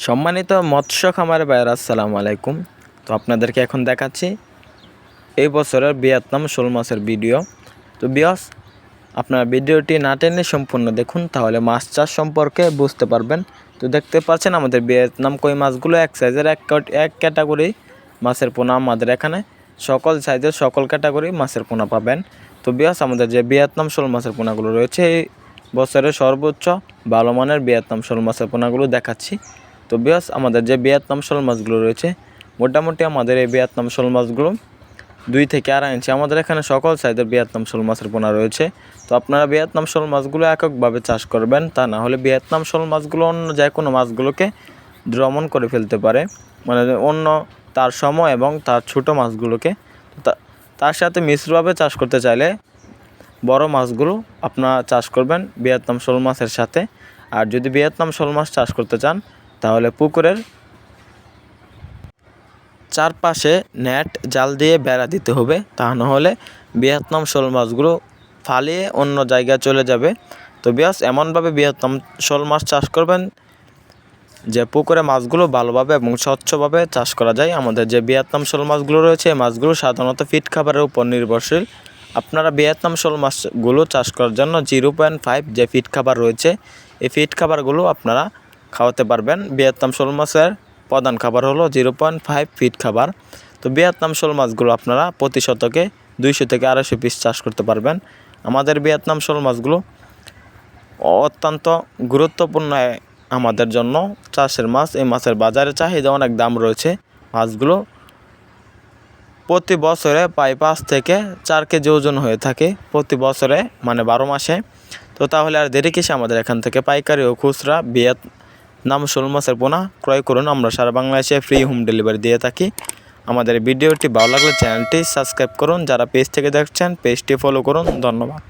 সম্মানিত মৎস্য খামারে ভাইয়েরা আসসালামু আলাইকুম। তো আপনাদেরকে এখন দেখাচ্ছি এই বছরের ভিয়েতনাম শোল মাছের ভিডিও। তো বিয়স, আপনার ভিডিওটি না টেনে সম্পূর্ণ দেখুন, তাহলে মাছ চাষ সম্পর্কে বুঝতে পারবেন। তো দেখতে পাচ্ছেন আমাদের ভিয়েতনাম কই মাছগুলো এক সাইজের এক ক্যাটাগরি মাছের পোনা। আমাদের এখানে সকল সাইজের সকল ক্যাটাগরি মাছের পোনা পাবেন। তো বিয়স, আমাদের যে ভিয়েতনাম শোল মাছের পোনাগুলো রয়েছে এই বছরের সর্বোচ্চ ভালো মানের ভিয়েতনাম শোল মাছের পোনাগুলো দেখাচ্ছি। তো বিয়স, আমাদের যে ভিয়েতনাম শোল মাছগুলো রয়েছে মোটামুটি আমাদের এই ভিয়েতনাম শোল মাছগুলো 2 থেকে 2.5 ইঞ্চি। আমাদের এখানে সকল সাইজের ভিয়েতনাম শোল মাছের পোনা রয়েছে। তো আপনারা ভিয়েতনাম শোল মাছগুলো এককভাবে চাষ করবেন, তা না হলে ভিয়েতনাম শোল মাছগুলো অন্য যে কোনো মাছগুলোকে দমন করে ফেলতে পারে, মানে অন্য তার সময় এবং তার ছোট মাছগুলোকে। তার সাথে মিশ্রভাবে চাষ করতে চাইলে বড় মাছগুলো আপনারা চাষ করবেন ভিয়েতনাম শোল মাছের সাথে। আর যদি ভিয়েতনাম শোল মাছ চাষ করতে চান তাহলে পুকুরের চারপাশে নেট জাল দিয়ে বেড়া দিতে হবে, তা নাহলে ভিয়েতনাম শোল মাছগুলো ফালিয়ে অন্য জায়গায় চলে যাবে। তো বিয়াস, এমনভাবে ভিয়েতনাম শোল মাছ চাষ করবেন যে পুকুরে মাছগুলো ভালোভাবে এবং স্বচ্ছভাবে চাষ করা যায়। আমাদের যে ভিয়েতনাম শোল মাছগুলো রয়েছে এই মাছগুলো সাধারণত ফিড খাবারের উপর নির্ভরশীল। আপনারা ভিয়েতনাম শোল মাছগুলো চাষ করার জন্য 0.5 যে ফিড খাবার রয়েছে এই ফিড খাবারগুলো আপনারা খাওয়াতে পারবেন। ভিয়েতনাম শোল মাছের প্রধান খাবার হলো 0.5 ফিড খাবার। তো ভিয়েতনাম শোল মাছগুলো আপনারা প্রতি শতকে 200 থেকে 250 পিস চাষ করতে পারবেন। আমাদের ভিয়েতনাম শোল মাছগুলো অত্যন্ত গুরুত্বপূর্ণ আমাদের জন্য চাষের মাছ। এই মাছের বাজারে চাহিদা অনেক দাম রয়েছে। মাছগুলো প্রতি বছরে প্রায় 5 থেকে 4 কেজি ওজন হয়ে থাকে প্রতি বছরে, মানে 12 মাসে। তো তাহলে আর দেরি কিসে, আমাদের এখান থেকে পাইকারি ও খুচরা ভিয়েতনাম শোল মাছের পোনা ক্রয় করুন। আমরা সারা বাংলাদেশে ফ্রি হোম ডেলিভারি দিয়ে থাকি। আমাদের ভিডিওটি ভালো লাগলে চ্যানেলটি সাবস্ক্রাইব করুন। যারা পেজ থেকে দেখছেন পেজটি ফলো করুন। ধন্যবাদ।